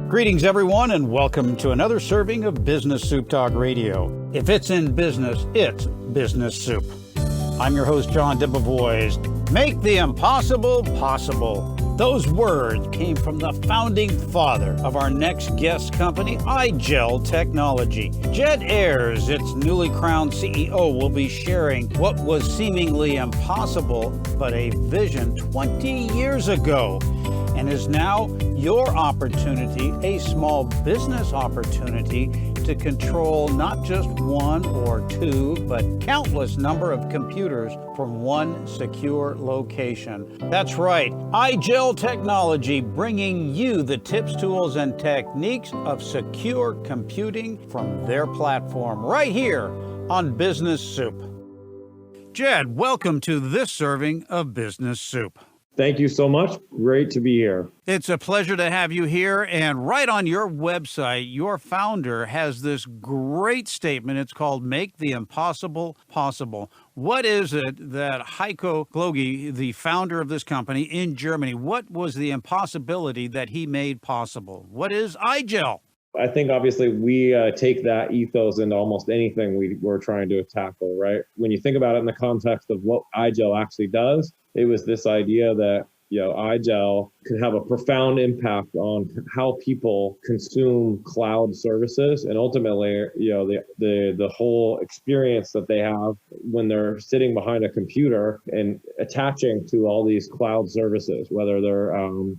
Greetings, everyone, and welcome to another serving of Business Soup Talk Radio. If it's in business, it's Business Soup. I'm your host, John Debevoise. Make the impossible possible. Those words came from the founding father of our next guest company, IGEL Technology. Jed Ayres, its newly crowned CEO, will be sharing what was seemingly impossible, but a vision 20 years ago, and is now your opportunity, a small business opportunity, to control not just one or two, but countless number of computers from one secure location. That's right, IGEL Technology, bringing you the tips, tools, and techniques of secure computing from their platform right here on Business Soup. Jed, welcome to this serving of Business Soup. Thank you so much. Great to be here. It's a pleasure to have you here. And right on your website, your founder has this great statement. It's called Make the Impossible Possible. What is it that Heiko Glogi, the founder of this company in Germany, what was the impossibility that he made possible? What is IGEL? I think obviously we take that ethos into almost anything we're trying to tackle, right? When you think about it in the context of what IGEL actually does, it was this idea that, IGEL could have a profound impact on how people consume cloud services, and ultimately, the whole experience that they have when they're sitting behind a computer and attaching to all these cloud services, whether they're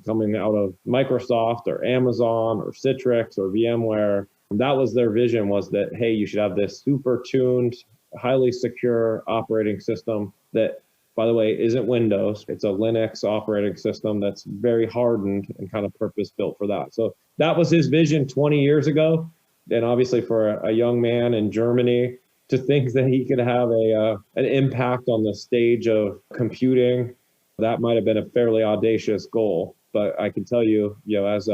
coming out of Microsoft or Amazon or Citrix or VMware. That was their vision, was that, hey, you should have this super tuned, highly secure operating system that, by the way, isn't Windows. It's a Linux operating system that's very hardened and kind of purpose-built for that. So that was his vision 20 years ago. And obviously for a young man in Germany to think that he could have an impact on the stage of computing, that might have been a fairly audacious goal. But I can tell you, as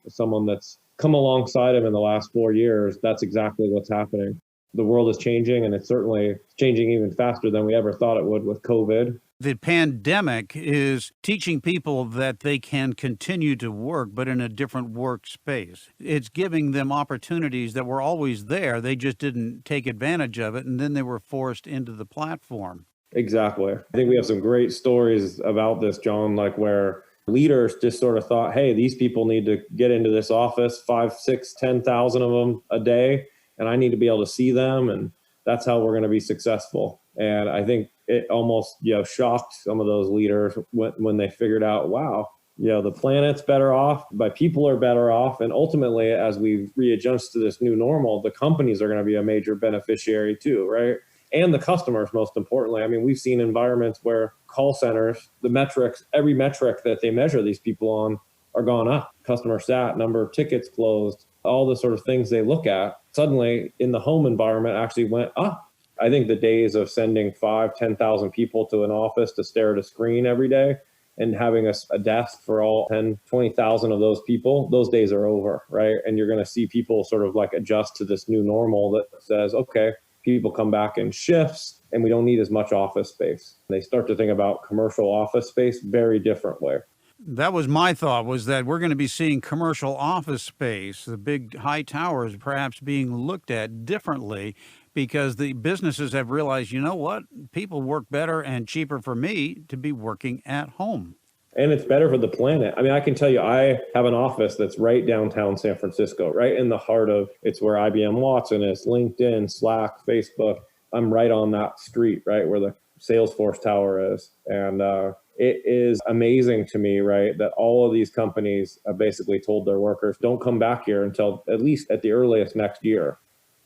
someone that's come alongside him in the last 4 years, that's exactly what's happening. The world is changing, and it's certainly changing even faster than we ever thought it would with COVID. The pandemic is teaching people that they can continue to work, but in a different workspace. It's giving them opportunities that were always there. They just didn't take advantage of it, and then they were forced into the platform. Exactly. I think we have some great stories about this, John, like where leaders just sort of thought, hey, these people need to get into this office, 5, 6, 10,000 of them a day. And I need to be able to see them, and that's how we're going to be successful. And I think it almost, shocked some of those leaders when they figured out, wow, the planet's better off, but people are better off. And ultimately, as we readjust to this new normal, the companies are going to be a major beneficiary too, right? And the customers, most importantly. I mean, we've seen environments where call centers, the metrics, every metric that they measure these people on are gone up. Customer sat, number of tickets closed, all the sort of things they look at, suddenly in the home environment actually went up. I think the days of sending 5,000, 10,000 people to an office to stare at a screen every day and having a desk for all 10, 20,000 of those people, those days are over, right? And you're going to see people sort of like adjust to this new normal that says, okay, people come back in shifts and we don't need as much office space. They start to think about commercial office space very different way. That was my thought, was that we're going to be seeing commercial office space, the big high towers perhaps being looked at differently because the businesses have realized, you know what, people work better and cheaper for me to be working at home. And it's better for the planet. I mean, I can tell you, I have an office that's right downtown San Francisco, right in the heart of, it's where IBM Watson is, LinkedIn, Slack, Facebook. I'm right on that street, right where the Salesforce tower is. And it is amazing to me, right, that all of these companies have basically told their workers, don't come back here until at least at the earliest next year.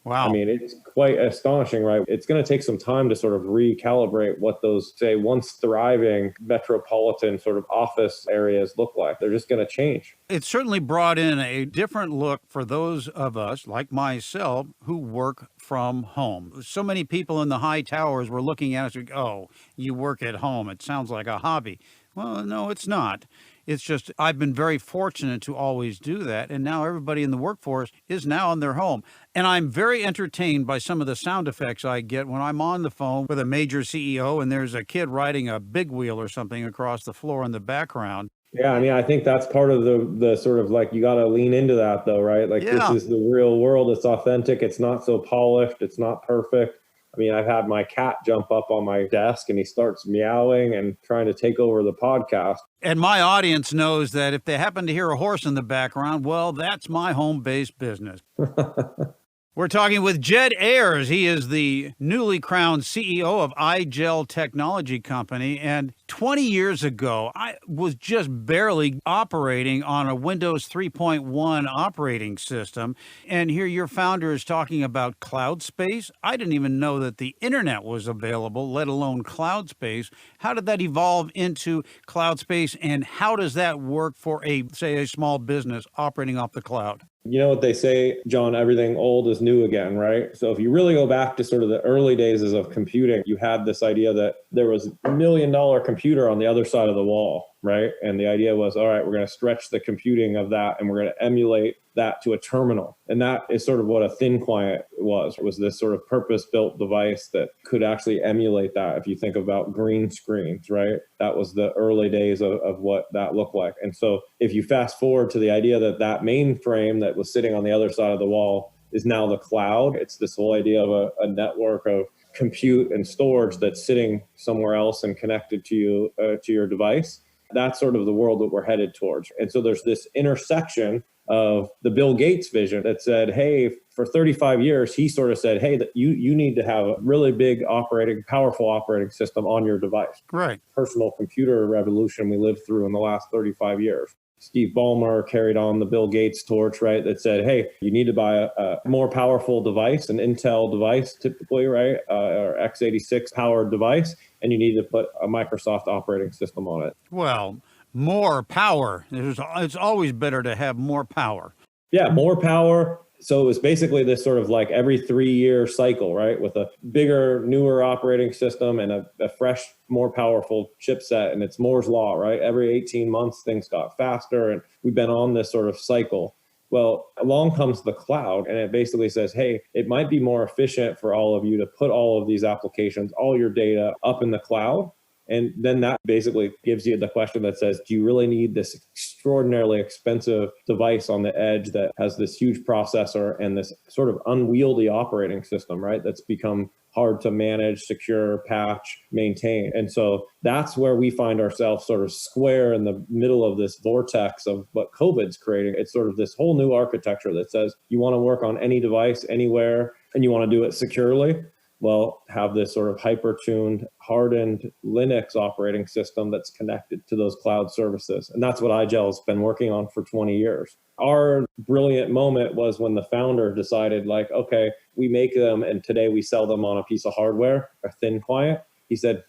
Wow. I mean, it's quite astonishing, right? It's going to take some time to sort of recalibrate what those, say, once thriving metropolitan sort of office areas look like. They're just going to change. It certainly brought in a different look for those of us, like myself, who work from home. So many people in the high towers were looking at us like, oh, you work at home. It sounds like a hobby. Well, no, it's not. It's just I've been very fortunate to always do that. And now everybody in the workforce is now in their home. And I'm very entertained by some of the sound effects I get when I'm on the phone with a major CEO and there's a kid riding a big wheel or something across the floor in the background. Yeah, I mean, I think that's part of the sort of like, you got to lean into that though, right? Like this Yeah. is the real world. It's authentic. It's not so polished. It's not perfect. I mean, I've had my cat jump up on my desk and he starts meowing and trying to take over the podcast. And my audience knows that if they happen to hear a horse in the background, well, that's my home-based business. We're talking with Jed Ayres. He is the newly crowned CEO of IGEL Technology Company. And 20 years ago, I was just barely operating on a Windows 3.1 operating system. And here your founder is talking about cloud space. I didn't even know that the internet was available, let alone cloud space. How did that evolve into cloud space? And how does that work for say, a small business operating off the cloud? You know what they say, John, everything old is new again, right? So if you really go back to sort of the early days of computing, you had this idea that there was $1 million computer on the other side of the wall, right? And the idea was, all right, we're going to stretch the computing of that and we're going to emulate that to a terminal. And that is sort of what a thin client was. It was this sort of purpose-built device that could actually emulate that. If you think about green screens, right? That was the early days of what that looked like. And so if you fast forward to the idea that that mainframe that was sitting on the other side of the wall is now the cloud, it's this whole idea of a network of compute and storage that's sitting somewhere else and connected to you, to your device. That's sort of the world that we're headed towards. And so there's this intersection of the Bill Gates vision that said, hey, for 35 years, he sort of said, hey, that you need to have a really big powerful operating system on your device. Right. Personal computer revolution we lived through in the last 35 years. Steve Ballmer carried on the Bill Gates torch, right? That said, hey, you need to buy a more powerful device, an Intel device typically, right? Or x86 powered device, and you need to put a Microsoft operating system on it. Well, more power. It's always better to have more power. Yeah, more power. So it was basically this sort of like every 3-year cycle, right? With a bigger, newer operating system and a fresh, more powerful chipset. And it's Moore's Law, right? Every 18 months, things got faster. And we've been on this sort of cycle. Well, along comes the cloud, and it basically says, hey, it might be more efficient for all of you to put all of these applications, all your data up in the cloud. And then that basically gives you the question that says, do you really need this extraordinarily expensive device on the edge that has this huge processor and this sort of unwieldy operating system, right? That's become hard to manage, secure, patch, maintain. And so that's where we find ourselves sort of square in the middle of this vortex of what COVID's creating. It's sort of this whole new architecture that says you want to work on any device, anywhere, and you want to do it securely. Well, have this sort of hyper-tuned, hardened Linux operating system that's connected to those cloud services. And that's what IGEL has been working on for 20 years. Our brilliant moment was when the founder decided, like, okay, we make them and today we sell them on a piece of hardware, a thin client. He said,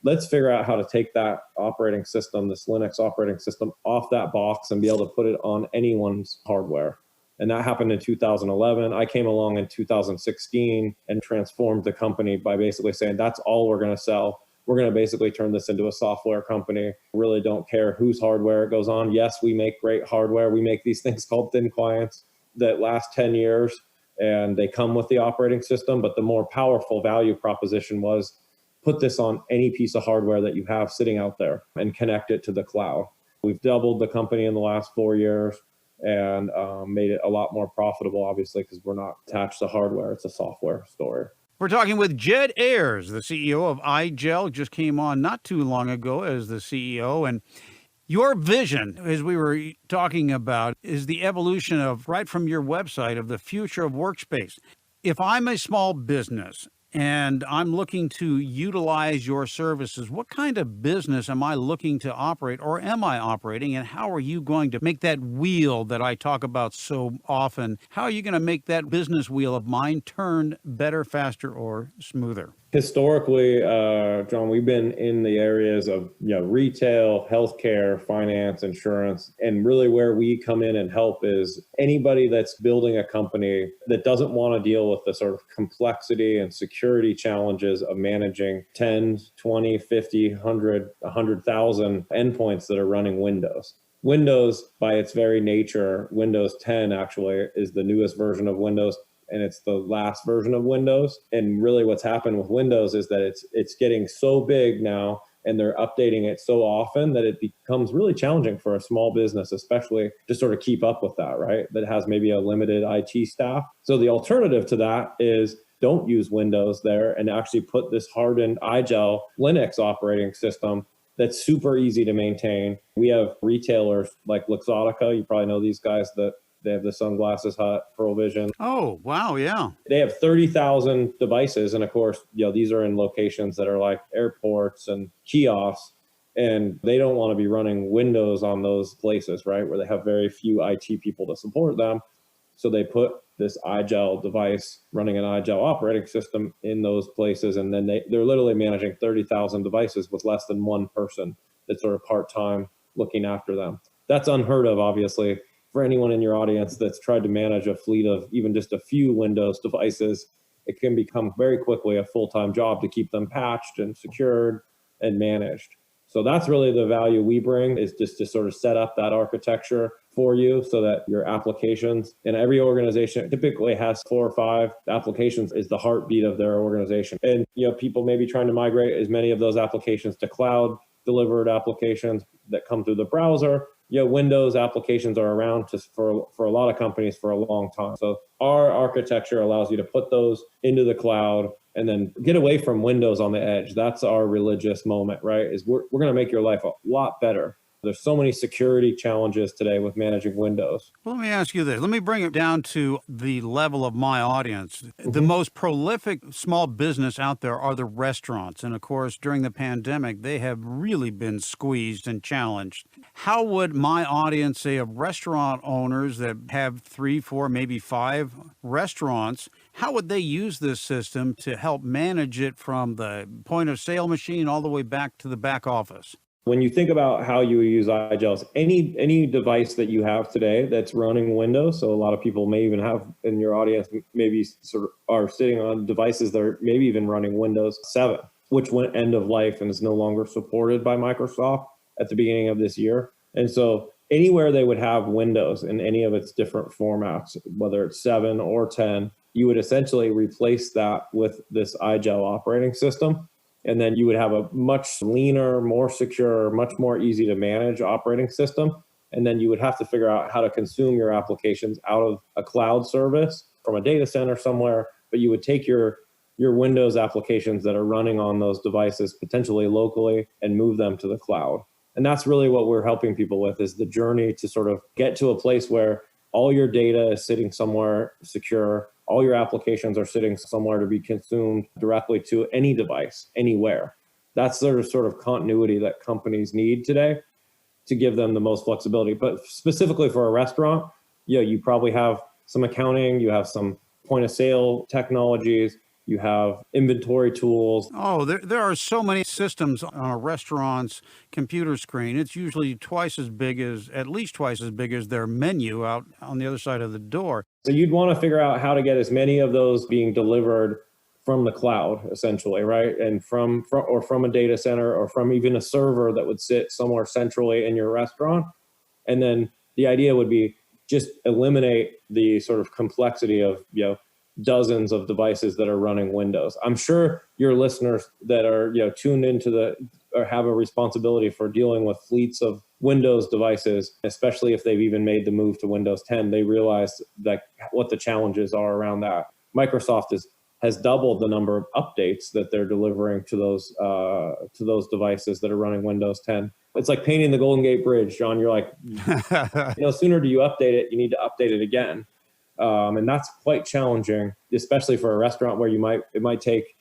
let's figure out how to take that operating system, this Linux operating system, off that box and be able to put it on anyone's hardware. And that happened in 2011. I came along in 2016 and transformed the company by basically saying, that's all we're going to sell. We're going to basically turn this into a software company. Really don't care whose hardware it goes on. Yes, we make great hardware. We make these things called thin clients that last 10 years, and they come with the operating system. But the more powerful value proposition was put this on any piece of hardware that you have sitting out there and connect it to the cloud. We've doubled the company in the last 4 years. And made it a lot more profitable, obviously, because we're not attached to hardware. It's a software story. We're talking with Jed Ayres, the CEO of IGEL, just came on not too long ago as the CEO. And your vision, as we were talking about, is the evolution of, right from your website, of the future of workspace. If I'm a small business and I'm looking to utilize your services, what kind of business am I looking to operate, or am I operating, and how are you going to make that wheel that I talk about so often, how are you going to make that business wheel of mine turn better, faster, or smoother? Historically, John, we've been in the areas of retail, healthcare, finance, insurance, and really where we come in and help is anybody that's building a company that doesn't want to deal with the sort of complexity and security challenges of managing 10, 20, 50, 100, 100,000 endpoints that are running Windows. Windows, by its very nature, Windows 10 actually is the newest version of Windows, and it's the last version of Windows. And really what's happened with Windows is that it's getting so big now and they're updating it so often that it becomes really challenging for a small business, especially to sort of keep up with that, right? That has maybe a limited IT staff. So the alternative to that is don't use Windows there and actually put this hardened IGEL Linux operating system that's super easy to maintain. We have retailers like Luxottica. You probably know these guys that they have the Sunglasses Hut, Pearl Vision. Oh, wow. Yeah. They have 30,000 devices. And of course, these are in locations that are like airports and kiosks. And they don't want to be running Windows on those places, right? Where they have very few IT people to support them. So they put this IGEL device running an IGEL operating system in those places. And then they're literally managing 30,000 devices with less than one person that's sort of part-time looking after them. That's unheard of, obviously, for anyone in your audience that's tried to manage a fleet of even just a few Windows devices. It can become very quickly a full-time job to keep them patched and secured and managed. So that's really the value we bring, is just to sort of set up that architecture for you so that your applications, and every organization typically has 4 or 5 applications, is the heartbeat of their organization. And people may be trying to migrate as many of those applications to cloud delivered applications that come through the browser. Windows applications are around for a lot of companies for a long time. So our architecture allows you to put those into the cloud and then get away from Windows on the edge. That's our religious moment, right? Is we're going to make your life a lot better. There's so many security challenges today with managing Windows. Well, let me ask you this. Let me bring it down to the level of my audience. The most prolific small business out there are the restaurants. And of course, during the pandemic, they have really been squeezed and challenged. How would my audience, say, of restaurant owners that have 3, 4, maybe 5 restaurants, how would they use this system to help manage it from the point of sale machine all the way back to the back office? When you think about how you use IGELs, any device that you have today that's running Windows, so a lot of people may even have in your audience, maybe sort of are sitting on devices that are maybe even running Windows 7, which went end of life and is no longer supported by Microsoft at the beginning of this year. And so anywhere they would have Windows in any of its different formats, whether it's 7 or 10, you would essentially replace that with this IGEL operating system. And then you would have a much leaner, more secure, much more easy to manage operating system. And then you would have to figure out how to consume your applications out of a cloud service from a data center somewhere. But you would take your Windows applications that are running on those devices, potentially locally, and move them to the cloud. And that's really what we're helping people with, is the journey to sort of get to a place where all your data is sitting somewhere secure. All your applications are sitting somewhere to be consumed directly to any device, anywhere. That's the sort of continuity that companies need today to give them the most flexibility. But specifically for a restaurant, you probably have some accounting, you have some point of sale technologies, you have inventory tools. Oh, there are so many systems on a restaurant's computer screen. It's usually at least twice as big as their menu out on the other side of the door. So you'd want to figure out how to get as many of those being delivered from the cloud, essentially, right? And from a data center, or from even a server that would sit somewhere centrally in your restaurant. And then the idea would be just eliminate the sort of complexity of, dozens of devices that are running Windows. I'm sure your listeners that are, tuned into or have a responsibility for dealing with fleets of Windows devices, especially if they've even made the move to Windows 10, they realize that what the challenges are around that. Microsoft has doubled the number of updates that they're delivering to those devices that are running Windows 10. It's like painting the Golden Gate Bridge, John. You're like, sooner do you update it, you need to update it again. And that's quite challenging, especially for a restaurant where it might take,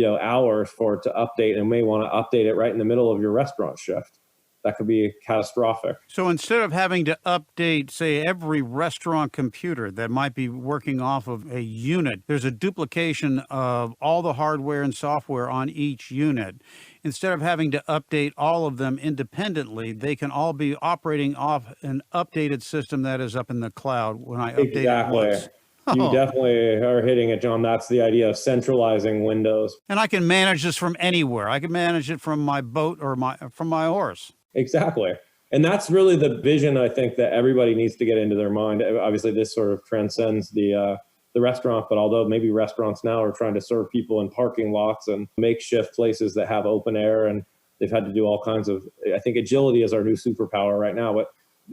hours for it to update, and may want to update it right in the middle of your restaurant shift. That could be catastrophic. So instead of having to update, say, every restaurant computer that might be working off of a unit, there's a duplication of all the hardware and software on each unit. Instead of having to update all of them independently, they can all be operating off an updated system that is up in the cloud when I update it once. You definitely are hitting it, John. That's the idea of centralizing Windows. And I can manage this from anywhere. I can manage it from my boat or from my horse. Exactly. And that's really the vision, I think, that everybody needs to get into their mind. Obviously, this sort of transcends the restaurant, but although maybe restaurants now are trying to serve people in parking lots and makeshift places that have open air and They've had to do all kinds of, I think agility is our new superpower right now. But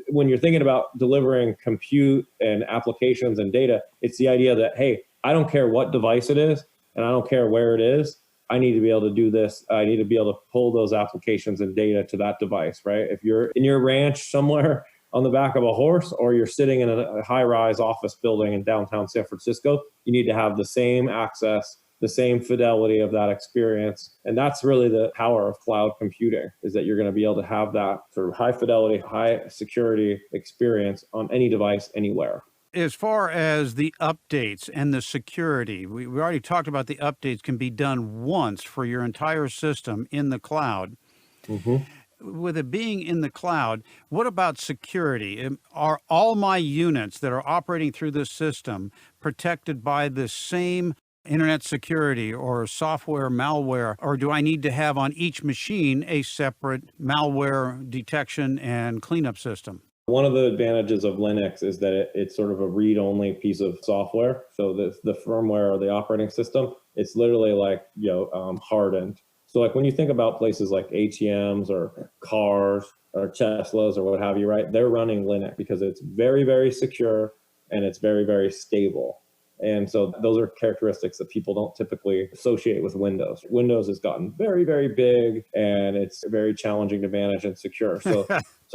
when you're thinking about delivering compute and applications and data, it's the idea that, hey, I don't care what device it is, and I don't care where it is. I need to be able to do this. I need to be able to pull those applications and data to that device, right? If you're in your ranch somewhere on the back of a horse, or you're sitting in a high-rise office building in downtown San Francisco, you need to have the same access, the same fidelity of that experience. And that's really the power of cloud computing, is that you're going to be able to have that sort of high fidelity, high security experience on any device, anywhere. As far as the updates and the security, we already talked about the updates can be done once for your entire system in the cloud. Mm-hmm. With it being in the cloud, what about security? Are all my units that are operating through this system protected by the same internet security or software malware, or do I need to have on each machine a separate malware detection and cleanup system? One of the advantages of Linux is that it's sort of a read-only piece of software. So the firmware or the operating system, it's literally like hardened. So like when you think about places like ATMs or cars or Teslas or what have you, right? They're running Linux because it's very, very secure and it's very, very stable. And so those are characteristics that people don't typically associate with Windows. Windows has gotten very, very big, and it's very challenging to manage and secure. So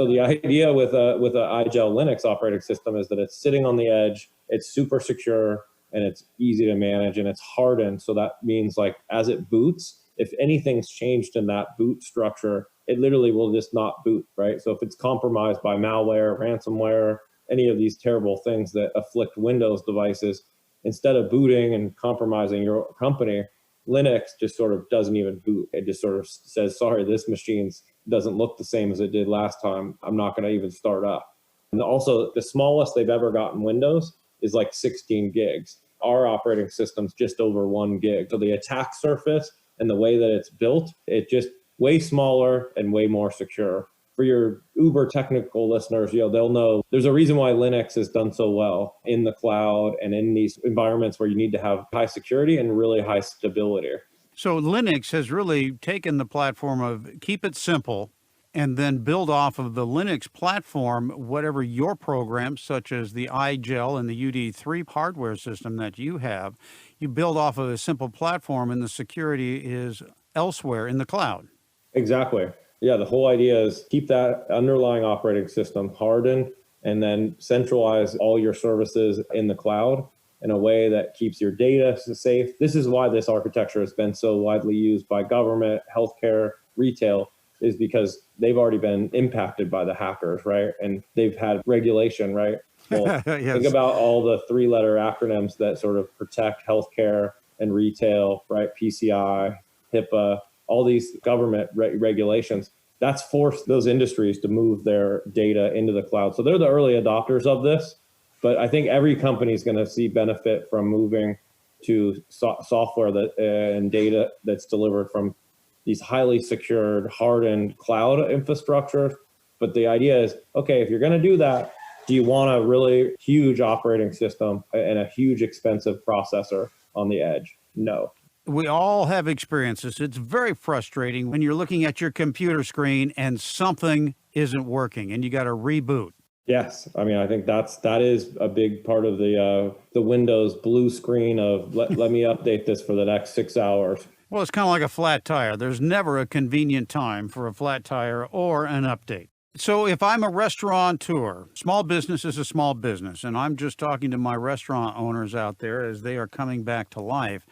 the idea with a IGEL Linux operating system is that it's sitting on the edge, it's super secure, and it's easy to manage, and it's hardened. So that means like as it boots, if anything's changed in that boot structure, it literally will just not boot, right? So if it's compromised by malware, ransomware, any of these terrible things that afflict Windows devices, instead of booting and compromising your company, Linux just sort of doesn't even boot. It just sort of says, sorry, this machine doesn't look the same as it did last time. I'm not going to even start up. And also, the smallest they've ever gotten Windows is like 16 gigs. Our operating system's just over 1 gig. So the attack surface and the way that it's built, it's just way smaller and way more secure. For your uber technical listeners, they'll know there's a reason why Linux has done so well in the cloud and in these environments where you need to have high security and really high stability. So Linux has really taken the platform of keep it simple and then build off of the Linux platform, whatever your programs, such as the IGEL and the UD3 hardware system that you have, you build off of a simple platform and the security is elsewhere in the cloud. Exactly. Yeah, the whole idea is keep that underlying operating system hardened and then centralize all your services in the cloud in a way that keeps your data safe. This is why this architecture has been so widely used by government, healthcare, retail, is because they've already been impacted by the hackers, right? And they've had regulation, right? Well, yes. Think about all the 3-letter acronyms that sort of protect healthcare and retail, right? PCI, HIPAA, all these government regulations. That's forced those industries to move their data into the cloud. So they're the early adopters of this. But I think every company is going to see benefit from moving to software and data that's delivered from these highly secured, hardened cloud infrastructures. But the idea is, okay, if you're going to do that, do you want a really huge operating system and a huge expensive processor on the edge? No. We all have experiences. It's very frustrating when you're looking at your computer screen and something isn't working and you got to reboot. Yes. I mean, I think that is a big part of the Windows blue screen of let me update this for the next 6 hours. Well, it's kind of like a flat tire. There's never a convenient time for a flat tire or an update. So if I'm a restaurateur, small business is a small business, and I'm just talking to my restaurant owners out there as they are coming back to life,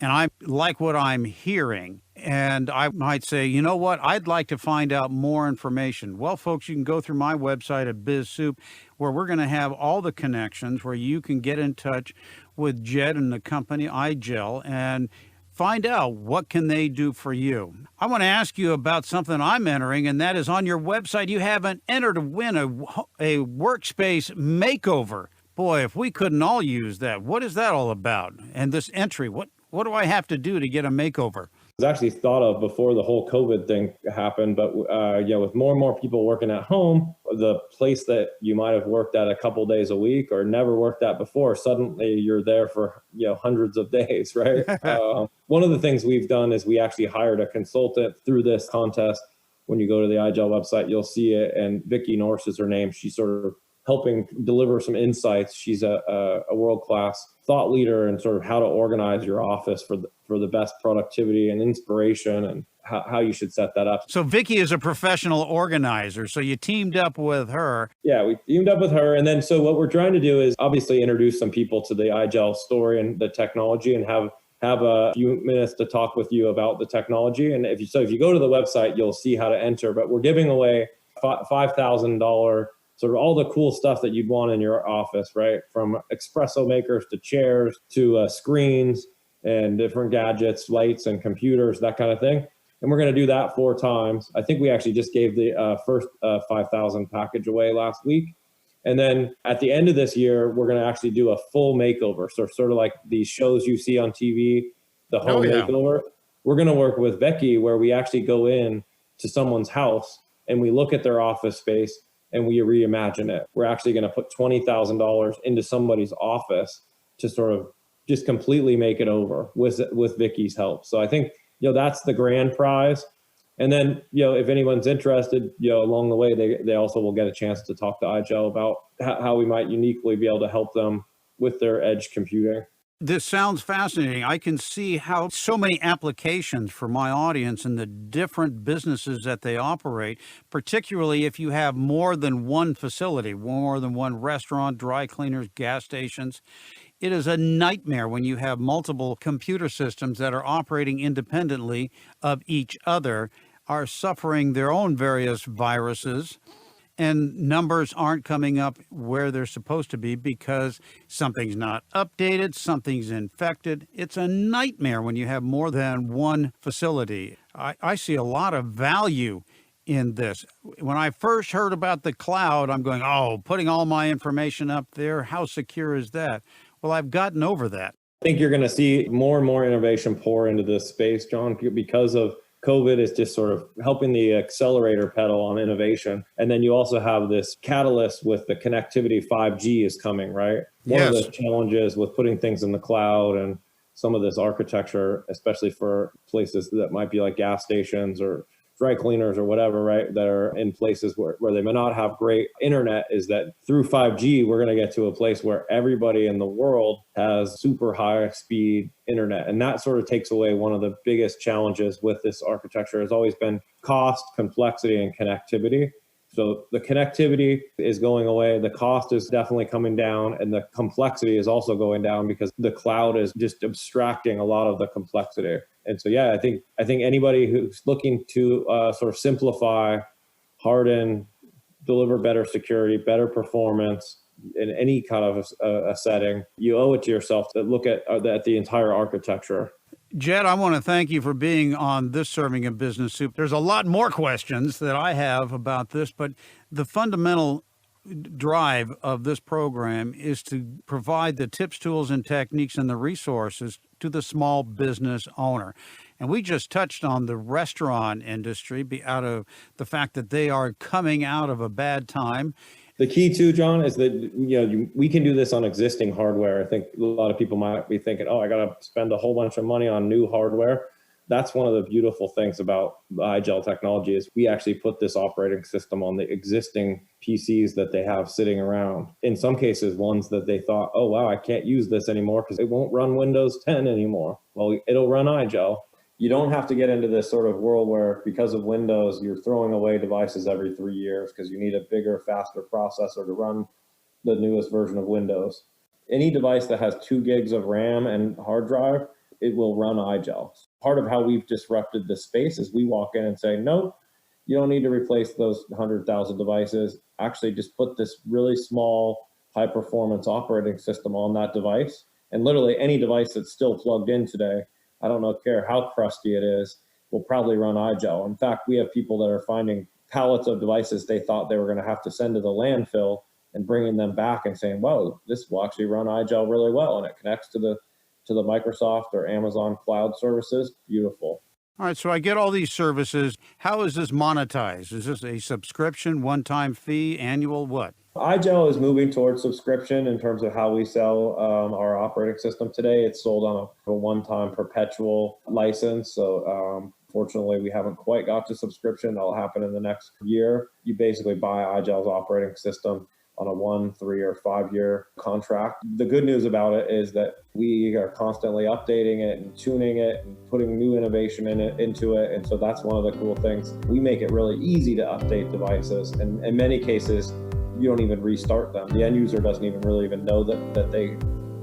and I like what I'm hearing, and I might say, you know what, I'd like to find out more information. Well, folks, you can go through my website at BIZSOUP, where we're going to have all the connections where you can get in touch with Jed and the company IGEL and find out what can they do for you. I want to ask you about something I'm entering, and that is on your website. You have an enter to win a workspace makeover. Boy, if we couldn't all use that, what is that all about? And this entry, what do I have to do to get a makeover? was actually thought of before the whole COVID thing happened. But with more and more people working at home, the place that you might have worked at a couple days a week or never worked at before, suddenly you're there for hundreds of days, right? One of the things we've done is we actually hired a consultant through this contest. When you go to the IGEL website, you'll see it. And Vicki Norse is her name. She's sort of helping deliver some insights. She's a world-class thought leader in sort of how to organize your office for the best productivity and inspiration, and how you should set that up. So Vicki is a professional organizer. So you teamed up with her. Yeah, we teamed up with her. And then so what we're trying to do is obviously introduce some people to the IGEL story and the technology, and have a few minutes to talk with you about the technology. And if you go to the website, you'll see how to enter. But we're giving away $5,000, sort of all the cool stuff that you'd want in your office, right? From espresso makers to chairs to screens and different gadgets, lights and computers, that kind of thing. And we're going to do that 4 times. I think we actually just gave the first 5,000 package away last week. And then at the end of this year, we're going to actually do a full makeover. So sort of like these shows you see on TV, the home makeover. We're going to work with Becky where we actually go in to someone's house and we look at their office space and we reimagine it. We're actually going to put $20,000 into somebody's office to sort of just completely make it over with Vicky's help. So I think, that's the grand prize. And then, if anyone's interested, along the way, they also will get a chance to talk to IGEL about how we might uniquely be able to help them with their edge computing. This sounds fascinating. I can see how so many applications for my audience and the different businesses that they operate, particularly if you have more than one facility, more than one restaurant, dry cleaners, gas stations. It is a nightmare when you have multiple computer systems that are operating independently of each other, are suffering their own various viruses, and numbers aren't coming up where they're supposed to be because something's not updated, something's infected. It's a nightmare when you have more than one facility. I see a lot of value in this. When I first heard about the cloud, I'm going, putting all my information up there, how secure is that? Well, I've gotten over that. I think you're going to see more and more innovation pour into this space, John, because of COVID is just sort of helping the accelerator pedal on innovation. And then you also have this catalyst with the connectivity. 5G is coming, right? One of the challenges with putting things in the cloud and some of this architecture, especially for places that might be like gas stations or dry cleaners or whatever, right, that are in places where they may not have great internet, is that through 5G, we're going to get to a place where everybody in the world has super high speed internet. And that sort of takes away one of the biggest challenges with this architecture has always been cost, complexity, and connectivity. So the connectivity is going away. The cost is definitely coming down, and the complexity is also going down because the cloud is just abstracting a lot of the complexity. And so, I think anybody who's looking to sort of simplify, harden, deliver better security, better performance in any kind of a setting, you owe it to yourself to look at the entire architecture. Jed, I want to thank you for being on this serving of Business Soup. There's a lot more questions that I have about this, but the fundamental drive of this program is to provide the tips, tools, and techniques and the resources to the small business owner. And we just touched on the restaurant industry out of the fact that they are coming out of a bad time. The key too, John, is that we can do this on existing hardware. I think a lot of people might be thinking, I got to spend a whole bunch of money on new hardware. That's one of the beautiful things about the IGEL technology is we actually put this operating system on the existing PCs that they have sitting around. In some cases, ones that they thought, wow, I can't use this anymore because it won't run Windows 10 anymore. Well, it'll run IGEL. You don't have to get into this sort of world where because of Windows, you're throwing away devices every 3 years because you need a bigger, faster processor to run the newest version of Windows. Any device that has 2 gigs of RAM and hard drive, it will run IGEL. Part of how we've disrupted this space is we walk in and say, no, you don't need to replace those 100,000 devices. Actually, just put this really small, high-performance operating system on that device. And literally any device that's still plugged in today, I don't care how crusty it is, will probably run IGEL. In fact, we have people that are finding pallets of devices they thought they were going to have to send to the landfill and bringing them back and saying, whoa, this will actually run IGEL really well. And it connects to the Microsoft or Amazon cloud services. Beautiful. All right, so I get all these services. How is this monetized? Is this a subscription, one-time fee, annual, what? IGEL is moving towards subscription in terms of how we sell our operating system today. It's sold on a one-time perpetual license. So fortunately, we haven't quite got to subscription. That'll happen in the next year. You basically buy IGEL's operating system on a 1, 3, or 5-year contract. The good news about it is that we are constantly updating it and tuning it and putting new innovation into it. And so that's one of the cool things. We make it really easy to update devices. And in many cases, you don't even restart them. The end user doesn't even really know that they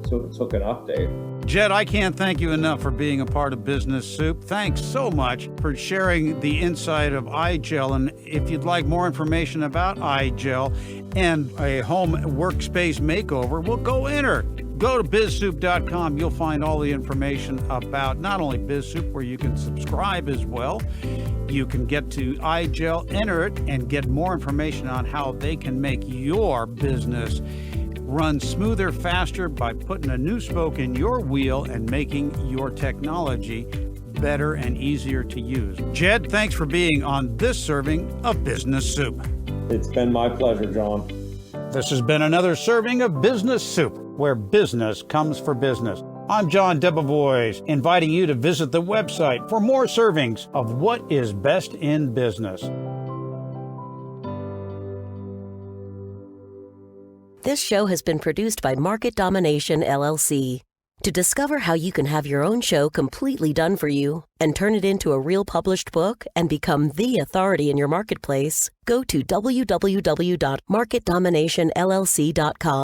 took an update. Jed, I can't thank you enough for being a part of Business Soup. Thanks so much for sharing the insight of IGEL. And if you'd like more information about IGEL and a home workspace makeover, well, go enter. Go to BIZSOUP.com. You'll find all the information about not only BIZSOUP, where you can subscribe as well. You can get to IGEL, enter it, and get more information on how they can make your business run smoother, faster by putting a new spoke in your wheel and making your technology better and easier to use. Jed, thanks for being on this serving of Business Soup. It's been my pleasure, John. This has been another serving of Business Soup, where business comes for business. I'm John Debevoise, inviting you to visit the website for more servings of what is best in business. This show has been produced by Market Domination, LLC. To discover how you can have your own show completely done for you and turn it into a real published book and become the authority in your marketplace, go to www.marketdominationllc.com.